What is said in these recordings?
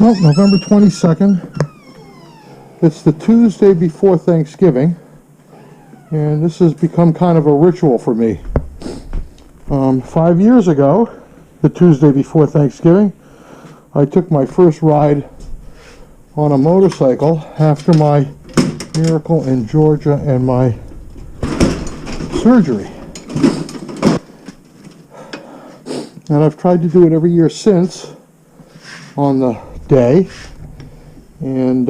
Well, November 22nd. It's the Tuesday before Thanksgiving, and this has become kind of a ritual for me. 5 years ago, the Tuesday before Thanksgiving, I took my first ride on a motorcycle after my miracle in Georgia and my surgery. And I've tried to do it every year since on the day, and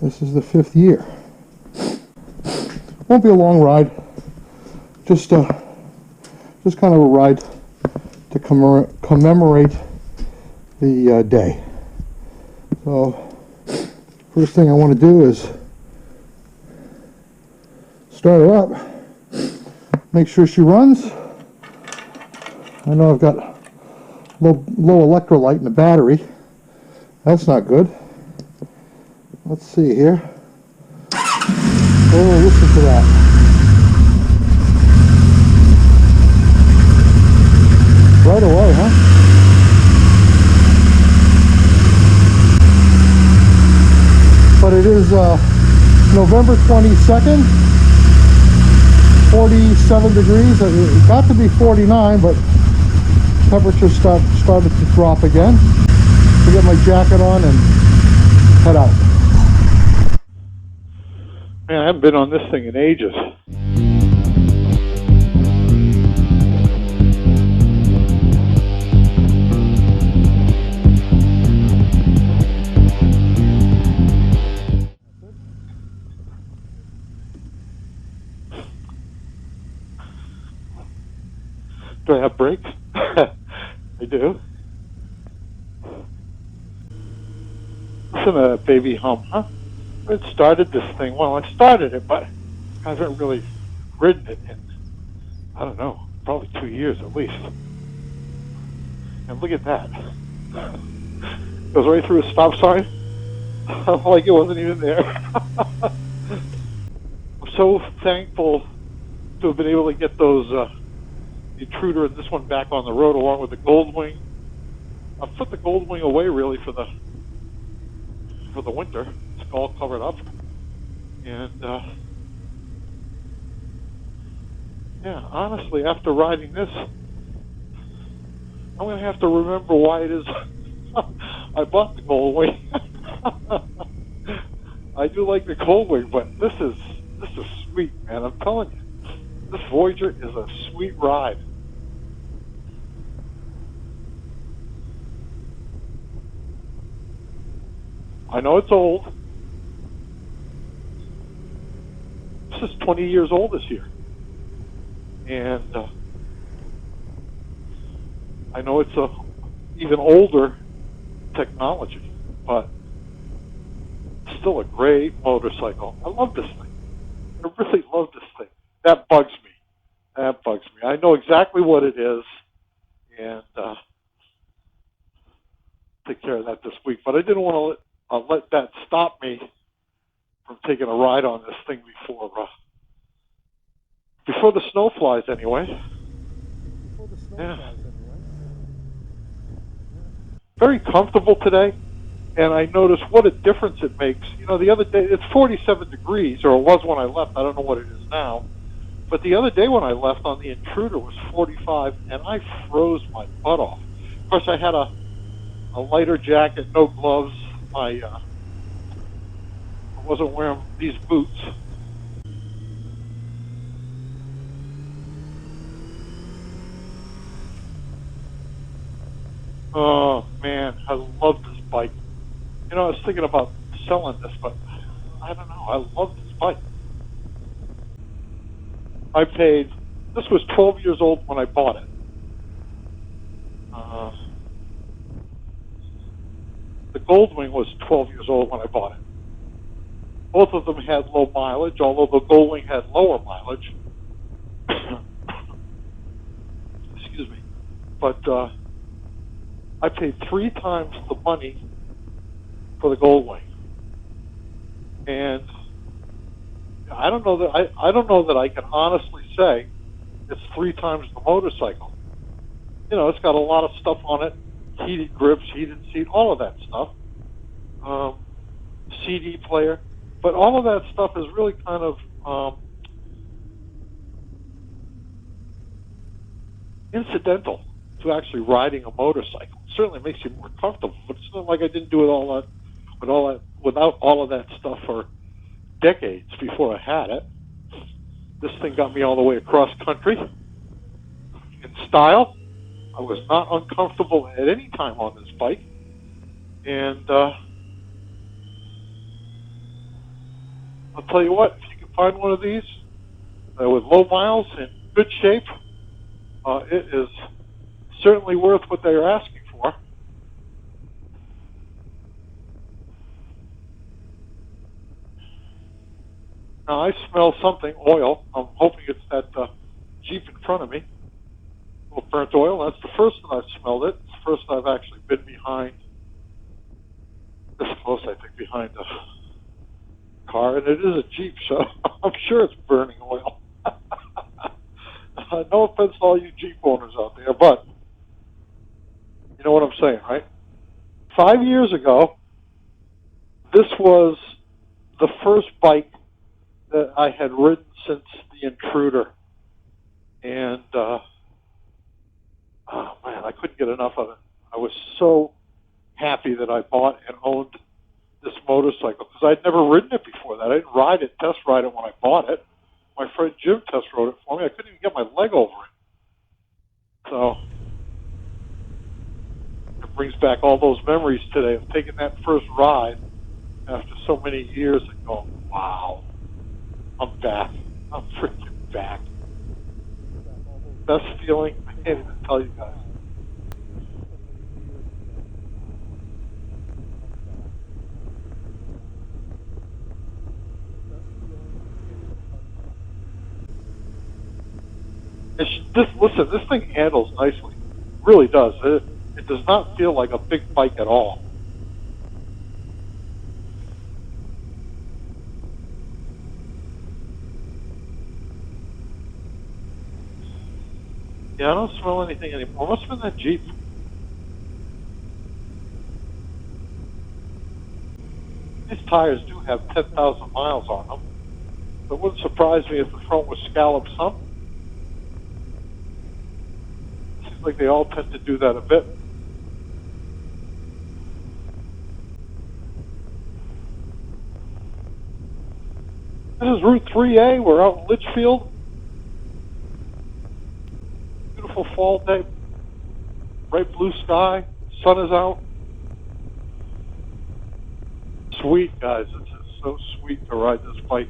this is the 5th year. Won't be a long ride, just kind of a ride to commemorate the day. So first thing I want to do is start her up, make sure she runs. I know I've got low electrolyte in the battery. That's not good. Let's see here. Oh, listen to that. Right away, huh? But it is November 22nd, 47 degrees. It got to be 49, but temperature started to drop again. So get my jacket on and head out. Man, I haven't been on this thing in ages. Do I have brakes? I do. Listen to that baby hum, huh? It started this thing. Well, I started it, but I haven't really ridden it in, I don't know, probably 2 years at least. And look at that. Goes right through a stop sign like it wasn't even there. I'm so thankful to have been able to get those the Intruder and this one back on the road along with the Goldwing. I've put the Goldwing away really for the winter. It's all covered up, and yeah, honestly, after riding this, I'm gonna have to remember why it is I bought the Goldwing. I do like the Goldwing, but this is sweet, man. I'm telling you, this Voyager is a sweet ride. I know it's old. This is 20 years old this year. And I know it's a even older technology, but still a great motorcycle. I love this thing. I really love this thing. That bugs me. That bugs me. I know exactly what it is, and take care of that this week. But I didn't want to let that stop me from taking a ride on this thing before the snow flies, anyway. Yeah. Very comfortable today, and I noticed what a difference it makes. You know, the other day, it's 47 degrees, or it was when I left. I don't know what it is now. But the other day when I left on the Intruder was 45, and I froze my butt off. Of course, I had a lighter jacket, no gloves. I wasn't wearing these boots. Oh, man, I love this bike. You know, I was thinking about selling this, but I don't know. I love this bike. This was 12 years old when I bought it. The Goldwing was 12 years old when I bought it. Both of them had low mileage, although the Goldwing had lower mileage. Excuse me. But I paid 3 times the money for the Goldwing, and I don't know that I can honestly say it's 3 times the motorcycle. You know, it's got a lot of stuff on it heated grips, heated seat, all of that stuff. CD player, but all of that stuff is really kind of incidental to actually riding a motorcycle. It certainly makes you more comfortable, but it's not like I didn't do it without all of that stuff for decades before I had it. This thing got me all the way across country in style. I was not uncomfortable at any time on this bike, and I'll tell you what, if you can find one of these with low miles in good shape, it is certainly worth what they're asking for. Now I smell something, oil. I'm hoping it's that Jeep in front of me. A little burnt oil. That's the first that I've smelled it. It's the first I've actually been behind, this close I think, behind a car. And it is a Jeep, so I'm sure it's burning oil. No offense to all you Jeep owners out there, but you know what I'm saying, right? 5 years ago, this was the first bike that I had ridden since the Intruder. And, oh man, I couldn't get enough of it. I was so happy that I bought and owned this motorcycle because I'd never ridden it before that. I didn't ride it, test ride it when I bought it. My friend Jim test rode it for me. I couldn't even get my leg over it. So it brings back all those memories today of taking that first ride after so many years and going, wow, I'm back. I'm freaking back. Best feeling, I can't even tell you guys. Listen, this thing handles nicely. It really does. It does not feel like a big bike at all. Yeah, I don't smell anything anymore. It must have been that Jeep. These tires do have 10,000 miles on them. It wouldn't surprise me if the front was scalloped some. Seems like they all tend to do that a bit. This is Route 3A. We're out in Litchfield. Beautiful fall day. Bright blue sky. Sun is out. Sweet, guys. It's so sweet to ride this bike.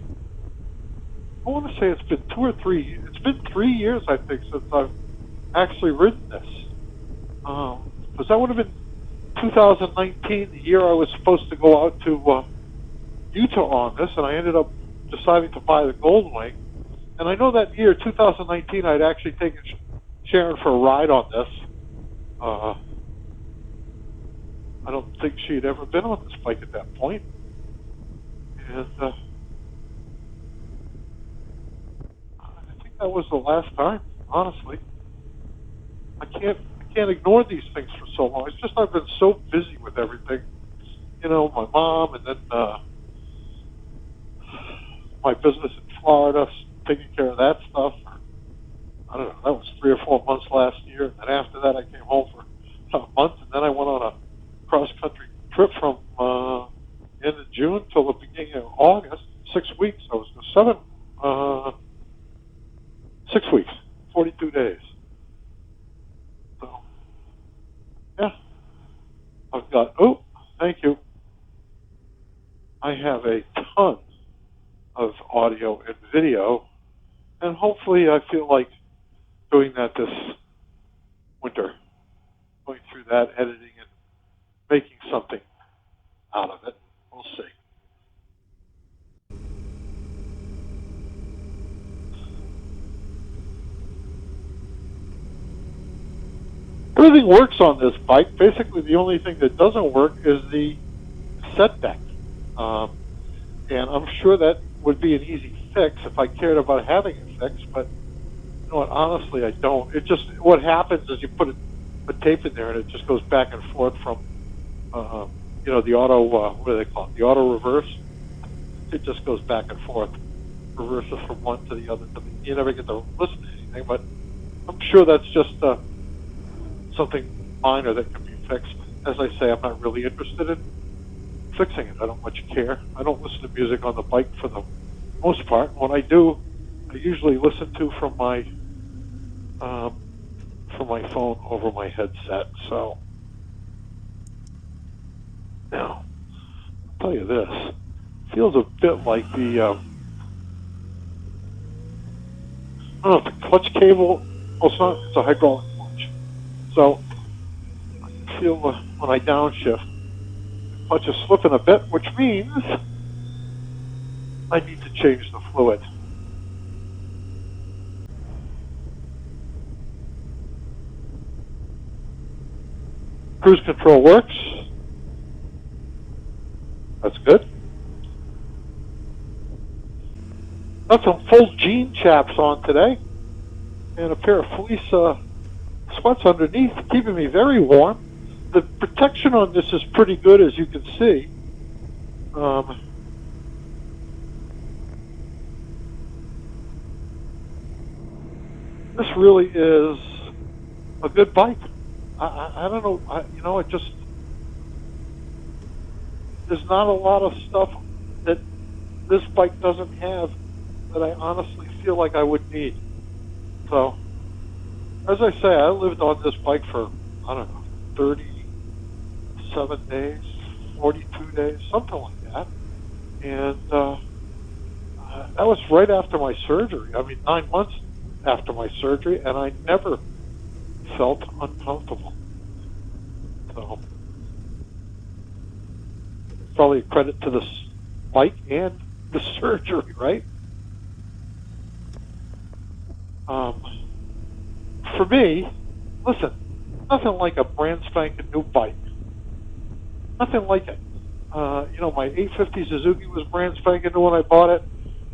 I want to say it's been 2 or 3 years. It's been 3 years, I think, since I've actually ridden this. Because that would have been 2019, the year I was supposed to go out to Utah on this, and I ended up deciding to buy the Goldwing. And I know that year, 2019, I'd actually taken Sharon for a ride on this. I don't think she had ever been on this bike at that point. And I think that was the last time, honestly. I can't ignore these things for so long. It's just I've been so busy with everything. You know, my mom, and then my business in Florida, taking care of that stuff. I don't know, that was 3 or 4 months last year. And then after that, I came home for a month, and then I went on a cross-country trip from end of June till the beginning of August. 6 weeks. I was 6 weeks, 42 days. So, yeah. I've got, oh, thank you. I have a ton of audio and video, and hopefully I feel like doing that this winter, going through that, editing and making something out of it. We'll see. Everything works on this bike. Basically, the only thing that doesn't work is the set deck. And I'm sure that would be an easy fix if I cared about having it fixed, but you know what, honestly, I don't. It just, what happens is you put put tape in there, and it just goes back and forth from, the auto, what do they call it? The auto reverse. It just goes back and forth, reverses from one to the other. You never get to listen to anything, but I'm sure that's just something minor that can be fixed. As I say, I'm not really interested in fixing it. I don't much care. I don't listen to music on the bike for the most part. When I do, I usually listen to from my phone over my headset. So now, I'll tell you this. Feels a bit like the, I don't know, the clutch cable. Well, it's not, it's a hydraulic clutch. So I can feel when I downshift, the clutch is slipping a bit, which means I need to change the fluid. Cruise control works. That's good. Got some full jean chaps on today, and a pair of fleece sweats underneath, keeping me very warm. The protection on this is pretty good, as you can see. This really is a good bike. I don't know, it just, there's not a lot of stuff that this bike doesn't have that I honestly feel like I would need. So, as I say, I lived on this bike for, I don't know, 37 days, 42 days, something like that. And that was right after my surgery. I mean, 9 months after my surgery, and I never felt uncomfortable. So, probably a credit to this bike and the surgery, right? For me, listen, nothing like a brand spanking new bike. Nothing like it. My 850 Suzuki was brand spanking new when I bought it.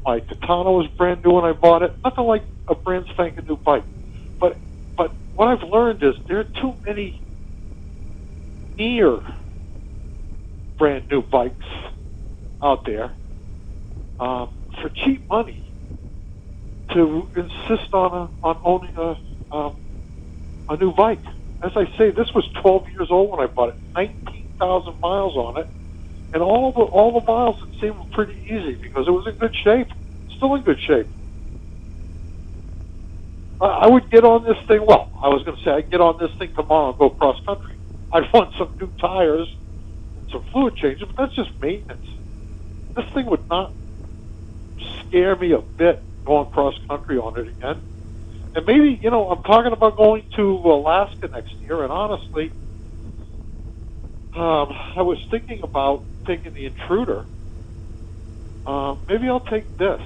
My Katana was brand new when I bought it. Nothing like a brand spanking new bike. But what I've learned is there are too many near brand new bikes out there for cheap money to insist on owning a new bike. As I say, this was 12 years old when I bought it, 19,000 miles on it, and all the miles it seemed pretty easy because it was in good shape, still in good shape. I would get on this thing. Well, I was going to say I'd get on this thing tomorrow and go cross country. I'd want some new tires and some fluid changes, but that's just maintenance. This thing would not scare me a bit going cross country on it again. And maybe, I'm talking about going to Alaska next year, and honestly, I was thinking about taking the Intruder. Maybe I'll take this.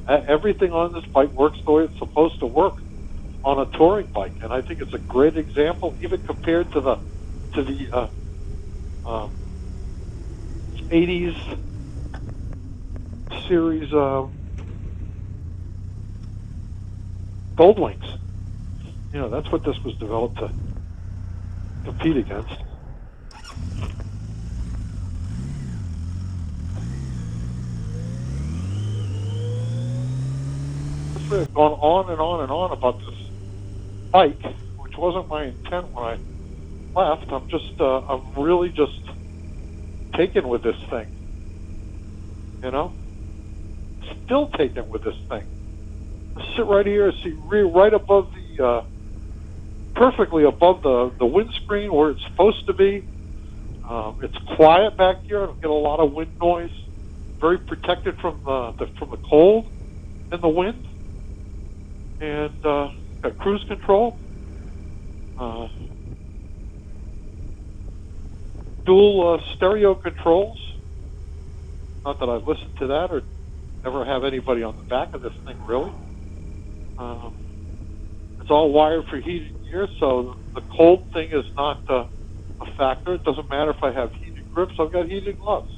Everything on this bike works the way it's supposed to work on a touring bike, and I think it's a great example, even compared to the 80s series Goldwings. That's what this was developed to compete against. I've gone on and on and on about this bike, which wasn't my intent when I left. I'm really just taken with this thing. Still taken with this thing. I sit right here, see right above perfectly above the windscreen where it's supposed to be. It's quiet back here. I don't get a lot of wind noise. Very protected from the cold and the wind. And got cruise control. Dual stereo controls. Not that I've listened to that or never have anybody on the back of this thing, really. It's all wired for heated gear, so the cold thing is not a factor. It doesn't matter if I have heated grips. I've got heated gloves,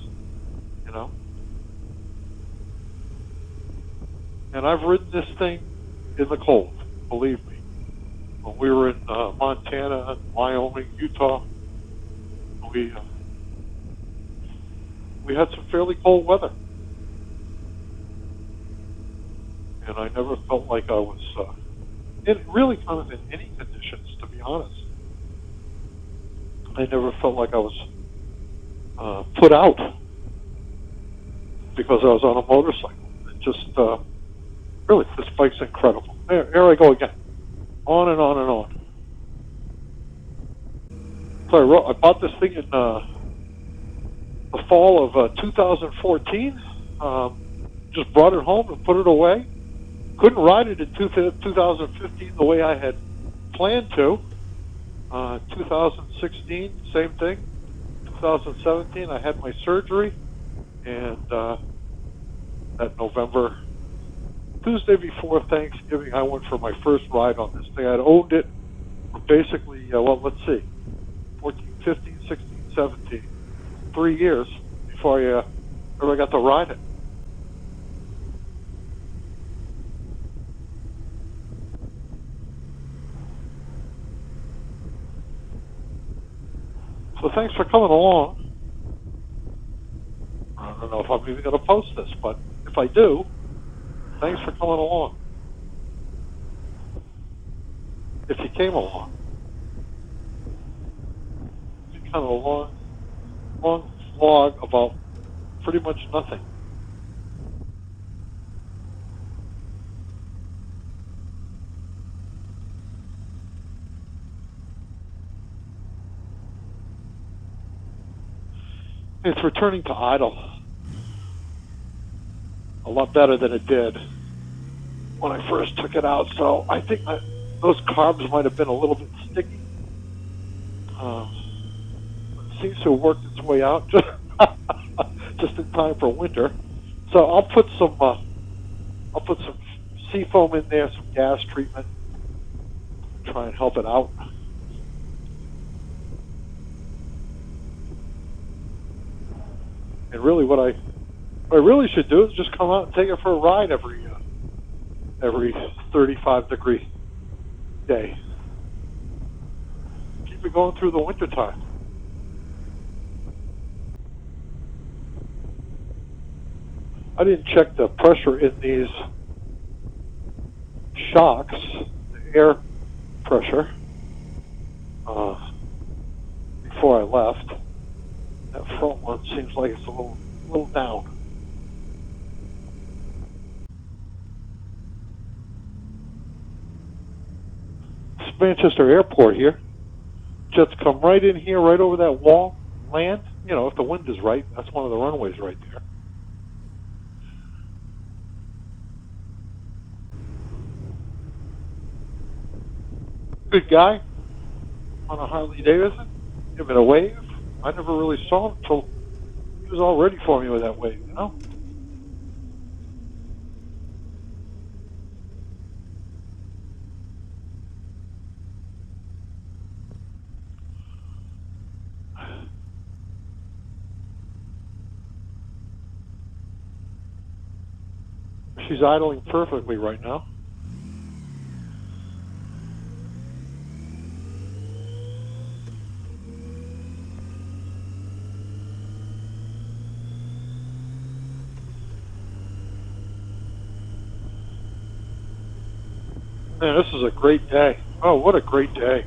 And I've ridden this thing in the cold, believe me. when we were in Montana, Wyoming, Utah, we had some fairly cold weather, and I never felt like I was really kind of in any conditions, to be honest. I never felt like I was put out because I was on a motorcycle. It just really, this bike's incredible. Here I go again, on and on and on. So I bought this thing in the fall of 2014. Just brought it home and put it away. Couldn't ride it in 2015 the way I had planned to. 2016, same thing. 2017, I had my surgery, and that November, Tuesday before Thanksgiving, I went for my first ride on this thing. I'd owned it for basically, let's see, 14, 15, 16, 17, 3 years before I ever got to ride it. So thanks for coming along. I don't know if I'm even going to post this, but if I do, thanks for coming along. If you came along. It's kind of a long vlog about pretty much nothing. It's returning to idle a lot better than it did when I first took it out. So I think those carbs might have been a little bit sticky. It seems to have worked its way out just in time for winter. So I'll put some seafoam in there, some gas treatment, try and help it out. And really, what I really should do is just come out and take it for a ride every 35-degree day. Keep it going through the winter time. I didn't check the pressure in these shocks, the air pressure, before I left. That front one seems like it's a little down. It's Manchester Airport here. Jets come right in here, right over that wall, land. You know, if the wind is right, that's one of the runways right there. Good guy on a Harley Davidson. Give it a wave. I never really saw him until he was all ready for me with that wave, you know? She's idling perfectly right now. Man, this is a great day. Oh, what a great day.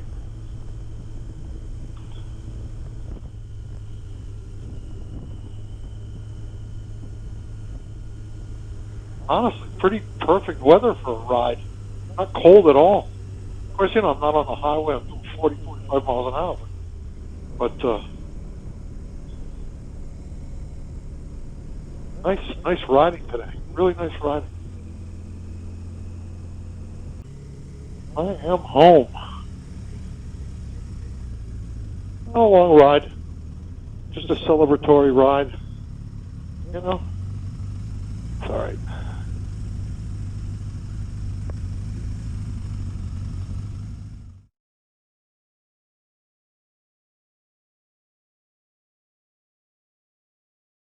Honestly, pretty perfect weather for a ride. Not cold at all. Of course, you know, I'm not on the highway. I'm doing 40, 45 miles an hour. But nice riding today. Really nice riding. I am home. Not a long ride. Just a celebratory ride. You know? It's alright.